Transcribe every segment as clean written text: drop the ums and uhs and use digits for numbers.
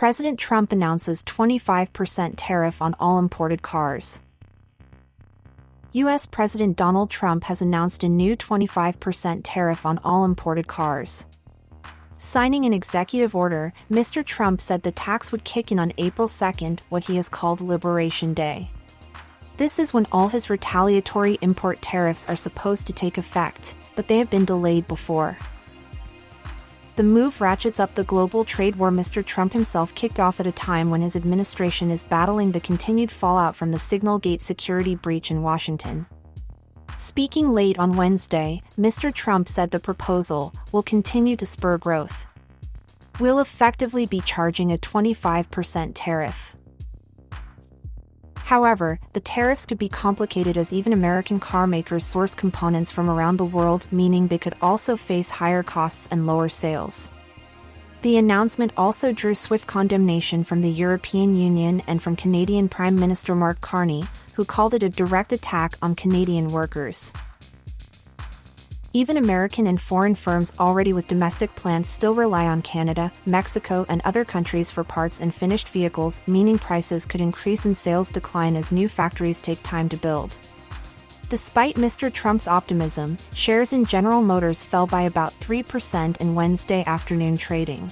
President Trump announces 25% tariff on all imported cars. U.S. President Donald Trump has announced a new 25% tariff on all imported cars. Signing an executive order, Mr. Trump said the tax would kick in on April 2nd, what he has called Liberation Day. This is when all his retaliatory import tariffs are supposed to take effect, but they have been delayed before. The move ratchets up the global trade war Mr. Trump himself kicked off at a time when his administration is battling the continued fallout from the Signalgate security breach in Washington. Speaking late on Wednesday, Mr. Trump said the proposal will continue to spur growth. We'll effectively be charging a 25% tariff. However, the tariffs could be complicated as even American car makers source components from around the world, meaning they could also face higher costs and lower sales. The announcement also drew swift condemnation from the European Union and from Canadian Prime Minister Mark Carney, who called it a direct attack on Canadian workers. Even American and foreign firms already with domestic plants still rely on Canada, Mexico, and other countries for parts and finished vehicles, meaning prices could increase and sales decline as new factories take time to build. Despite Mr. Trump's optimism, shares in General Motors fell by about 3% in Wednesday afternoon trading.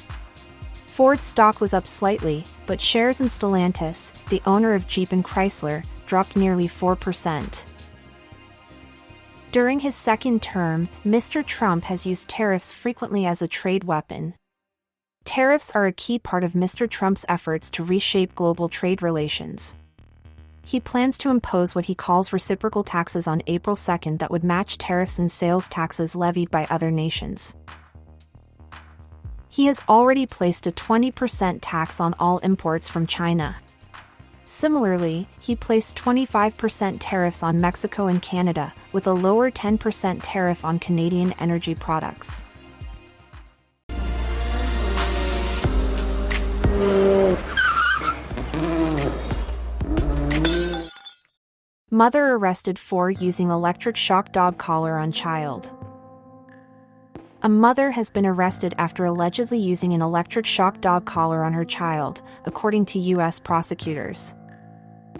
Ford's stock was up slightly, but shares in Stellantis, the owner of Jeep and Chrysler, dropped nearly 4%. During his second term, Mr. Trump has used tariffs frequently as a trade weapon. Tariffs are a key part of Mr. Trump's efforts to reshape global trade relations. He plans to impose what he calls reciprocal taxes on April 2nd that would match tariffs and sales taxes levied by other nations. He has already placed a 20% tax on all imports from China. Similarly, he placed 25% tariffs on Mexico and Canada, with a lower 10% tariff on Canadian energy products. Mother arrested for using electric shock dog collar on child. A mother has been arrested after allegedly using an electric shock dog collar on her child, according to U.S. prosecutors.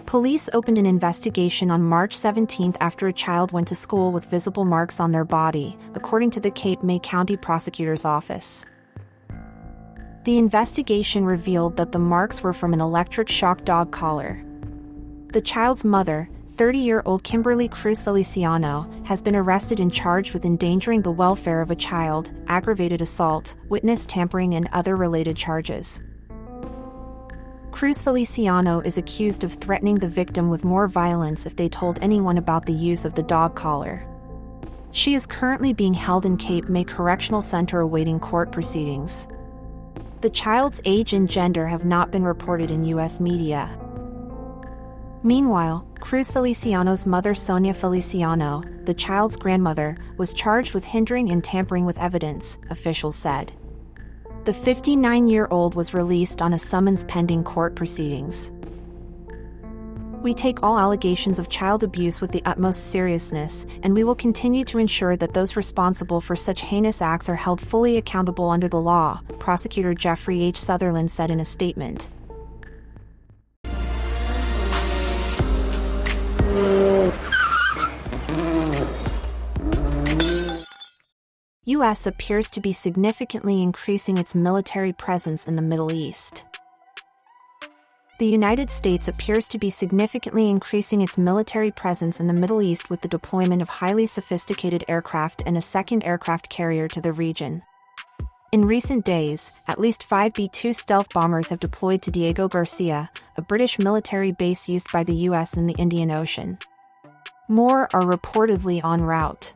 Police opened an investigation on March 17 after a child went to school with visible marks on their body, according to the Cape May County Prosecutor's Office. The investigation revealed that the marks were from an electric shock dog collar. The child's mother, 30-year-old Kimberly Cruz Feliciano, has been arrested and charged with endangering the welfare of a child, aggravated assault, witness tampering, and other related charges. Cruz Feliciano is accused of threatening the victim with more violence if they told anyone about the use of the dog collar. She is currently being held in Cape May Correctional Center awaiting court proceedings. The child's age and gender have not been reported in U.S. media. Meanwhile, Cruz Feliciano's mother Sonia Feliciano, the child's grandmother, was charged with hindering and tampering with evidence, officials said. The 59-year-old was released on a summons pending court proceedings. We take all allegations of child abuse with the utmost seriousness, and we will continue to ensure that those responsible for such heinous acts are held fully accountable under the law, Prosecutor Jeffrey H. Sutherland said in a statement. U.S. appears to be significantly increasing its military presence in the Middle East. The United States appears to be significantly increasing its military presence in the Middle East with the deployment of highly sophisticated aircraft and a second aircraft carrier to the region. In recent days, at least 5 B-2 stealth bombers have deployed to Diego Garcia, a British military base used by the U.S. in the Indian Ocean. More are reportedly en route.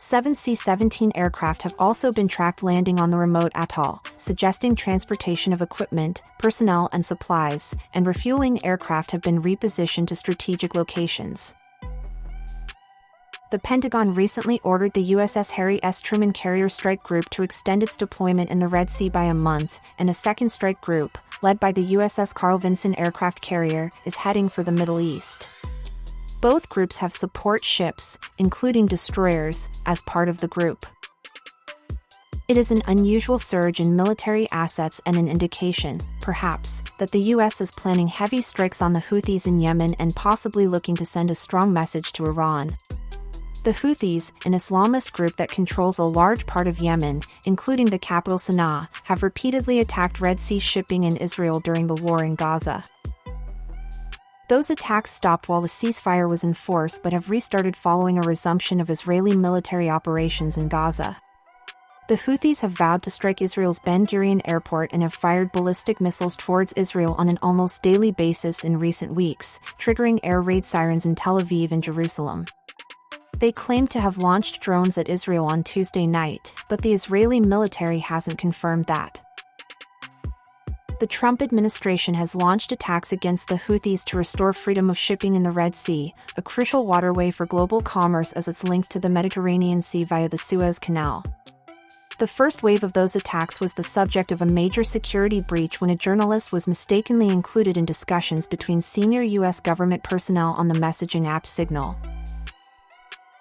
7 C-17 aircraft have also been tracked landing on the remote atoll, suggesting transportation of equipment, personnel, and supplies, and refueling aircraft have been repositioned to strategic locations. The Pentagon recently ordered the USS Harry S. Truman Carrier Strike Group to extend its deployment in the Red Sea by a month, and a second strike group, led by the USS Carl Vinson aircraft carrier, is heading for the Middle East. Both groups have support ships, including destroyers, as part of the group. It is an unusual surge in military assets and an indication, perhaps, that the US is planning heavy strikes on the Houthis in Yemen and possibly looking to send a strong message to Iran. The Houthis, an Islamist group that controls a large part of Yemen, including the capital Sana'a, have repeatedly attacked Red Sea shipping in Israel during the war in Gaza. Those attacks stopped while the ceasefire was in force but have restarted following a resumption of Israeli military operations in Gaza. The Houthis have vowed to strike Israel's Ben Gurion airport and have fired ballistic missiles towards Israel on an almost daily basis in recent weeks, triggering air raid sirens in Tel Aviv and Jerusalem. They claim to have launched drones at Israel on Tuesday night, but the Israeli military hasn't confirmed that. The Trump administration has launched attacks against the Houthis to restore freedom of shipping in the Red Sea, a crucial waterway for global commerce as it's linked to the Mediterranean Sea via the Suez Canal. The first wave of those attacks was the subject of a major security breach when a journalist was mistakenly included in discussions between senior U.S. government personnel on the messaging app Signal.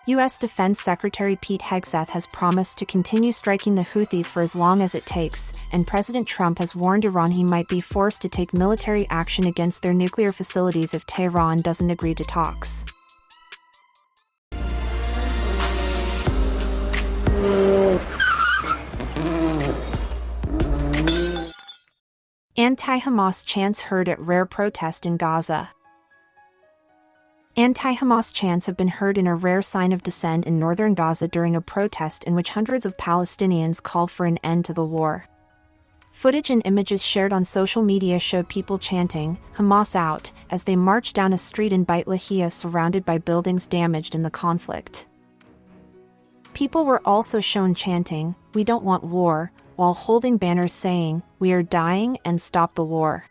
U.S. Defense Secretary Pete Hegseth has promised to continue striking the Houthis for as long as it takes, and President Trump has warned Iran he might be forced to take military action against their nuclear facilities if Tehran doesn't agree to talks. Anti-Hamas chants heard at rare protest in Gaza. Anti-Hamas chants have been heard in a rare sign of dissent in northern Gaza during a protest in which hundreds of Palestinians called for an end to the war. Footage and images shared on social media showed people chanting, "Hamas out," as they marched down a street in Beit Lahia surrounded by buildings damaged in the conflict. People were also shown chanting, "We don't want war," while holding banners saying, "We are dying and stop the war."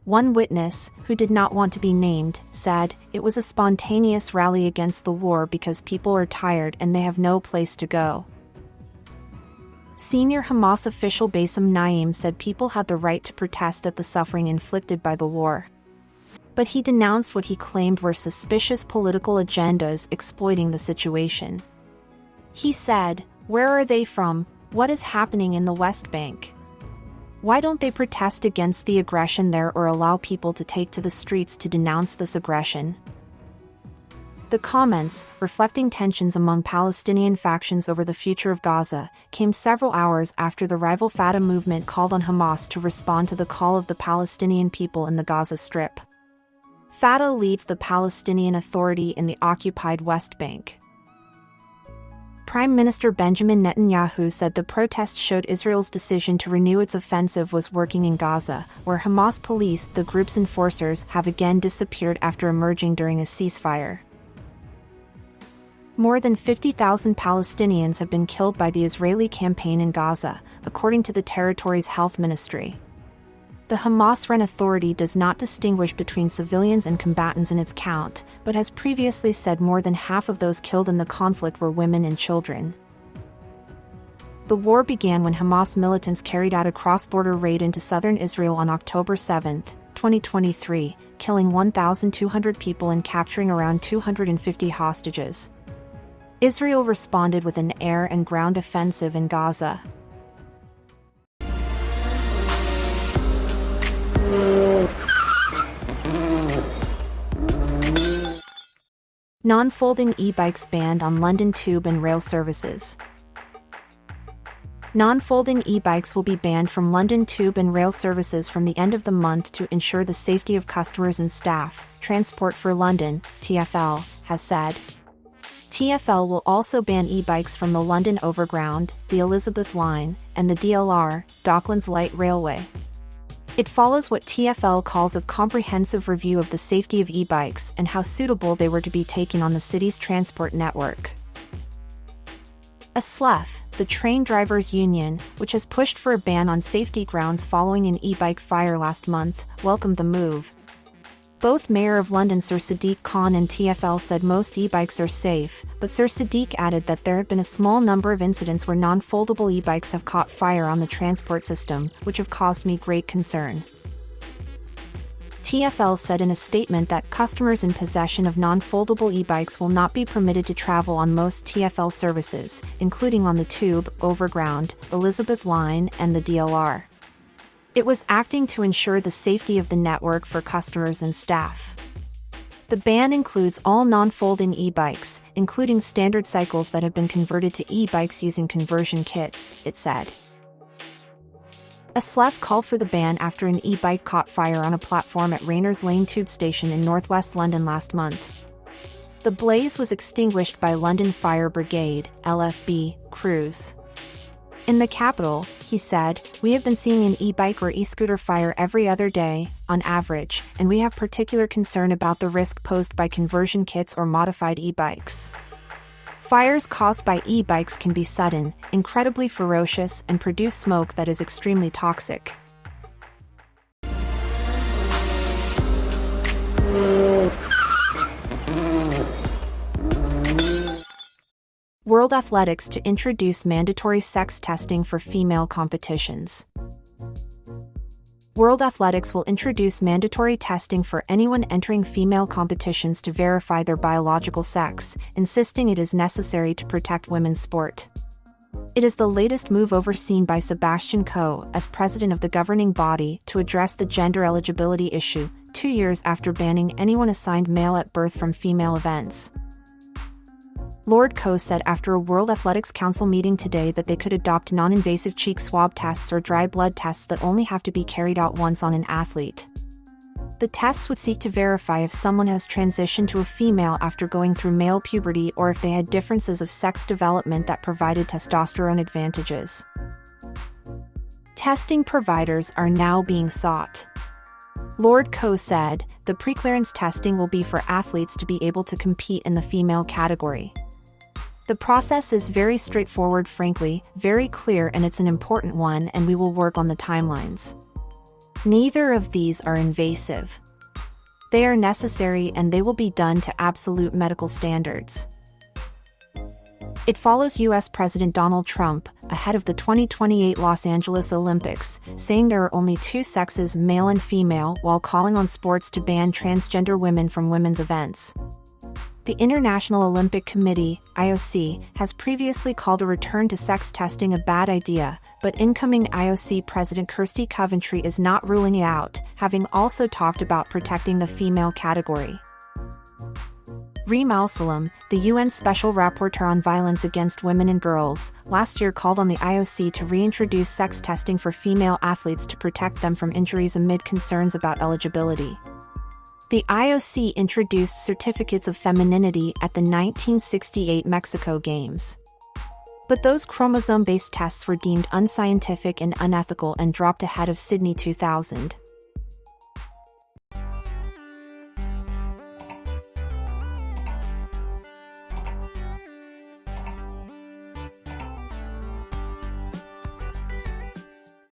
One witness, who did not want to be named, said, "It was a spontaneous rally against the war because people are tired and they have no place to go." Senior Hamas official Bassem Naim said people had the right to protest at the suffering inflicted by the war. But he denounced what he claimed were suspicious political agendas exploiting the situation. He said, "Where are they from? What is happening in the West Bank? Why don't they protest against the aggression there or allow people to take to the streets to denounce this aggression?" The comments, reflecting tensions among Palestinian factions over the future of Gaza, came several hours after the rival Fatah movement called on Hamas to respond to the call of the Palestinian people in the Gaza Strip. Fatah leads the Palestinian Authority in the occupied West Bank. Prime Minister Benjamin Netanyahu said the protest showed Israel's decision to renew its offensive was working in Gaza, where Hamas police, the group's enforcers, have again disappeared after emerging during a ceasefire. More than 50,000 Palestinians have been killed by the Israeli campaign in Gaza, according to the territory's health ministry. The Hamas-run authority does not distinguish between civilians and combatants in its count, but has previously said more than half of those killed in the conflict were women and children. The war began when Hamas militants carried out a cross-border raid into southern Israel on October 7, 2023, killing 1,200 people and capturing around 250 hostages. Israel responded with an air and ground offensive in Gaza. Non-folding e-bikes banned on London Tube and rail services. Non-folding e-bikes will be banned from London Tube and rail services from the end of the month to ensure the safety of customers and staff, Transport for London, TfL, has said. TfL will also ban e-bikes from the London Overground, the Elizabeth Line, and the DLR, Docklands Light Railway. It follows what TfL calls a comprehensive review of the safety of e-bikes and how suitable they were to be taken on the city's transport network. ASLEF, the train drivers' union, which has pushed for a ban on safety grounds following an e-bike fire last month, welcomed the move. Both Mayor of London Sir Sadiq Khan and TfL said most e-bikes are safe, but Sir Sadiq added that there have been a small number of incidents where non-foldable e-bikes have caught fire on the transport system, which have caused me great concern. TfL said in a statement that customers in possession of non-foldable e-bikes will not be permitted to travel on most TfL services, including on the Tube, Overground, Elizabeth Line, and the DLR. It was acting to ensure the safety of the network for customers and staff. The ban includes all non-folding e-bikes, including standard cycles that have been converted to e-bikes using conversion kits, it said. A SLEF called for the ban after an e-bike caught fire on a platform at Rayners Lane Tube Station in northwest London last month. The blaze was extinguished by London Fire Brigade, LFB, crews. In the capital, he said, "We have been seeing an e-bike or e-scooter fire every other day, on average, and we have particular concern about the risk posed by conversion kits or modified e-bikes." Fires caused by e-bikes can be sudden, incredibly ferocious, and produce smoke that is extremely toxic. World Athletics to introduce mandatory sex testing for female competitions. World Athletics will introduce mandatory testing for anyone entering female competitions to verify their biological sex, insisting it is necessary to protect women's sport. It is the latest move overseen by Sebastian Coe as president of the governing body to address the gender eligibility issue, 2 years after banning anyone assigned male at birth from female events. Lord Coe said after a World Athletics Council meeting today that they could adopt non-invasive cheek swab tests or dry blood tests that only have to be carried out once on an athlete. The tests would seek to verify if someone has transitioned to a female after going through male puberty or if they had differences of sex development that provided testosterone advantages. Testing providers are now being sought. Lord Coe said, the preclearance testing will be for athletes to be able to compete in the female category. The process is very straightforward, frankly, very clear, and it's an important one, and we will work on the timelines. Neither of these are invasive. They are necessary and they will be done to absolute medical standards. It follows U.S. President Donald Trump, ahead of the 2028 Los Angeles Olympics, saying there are only two sexes, male and female, while calling on sports to ban transgender women from women's events. The International Olympic Committee, IOC, has previously called a return to sex testing a bad idea, but incoming IOC President Kirsty Coventry is not ruling it out, having also talked about protecting the female category. Reem Al-Salam, the UN Special Rapporteur on Violence Against Women and Girls, last year called on the IOC to reintroduce sex testing for female athletes to protect them from injuries amid concerns about eligibility. The IOC introduced certificates of femininity at the 1968 Mexico Games. But those chromosome-based tests were deemed unscientific and unethical and dropped ahead of Sydney 2000.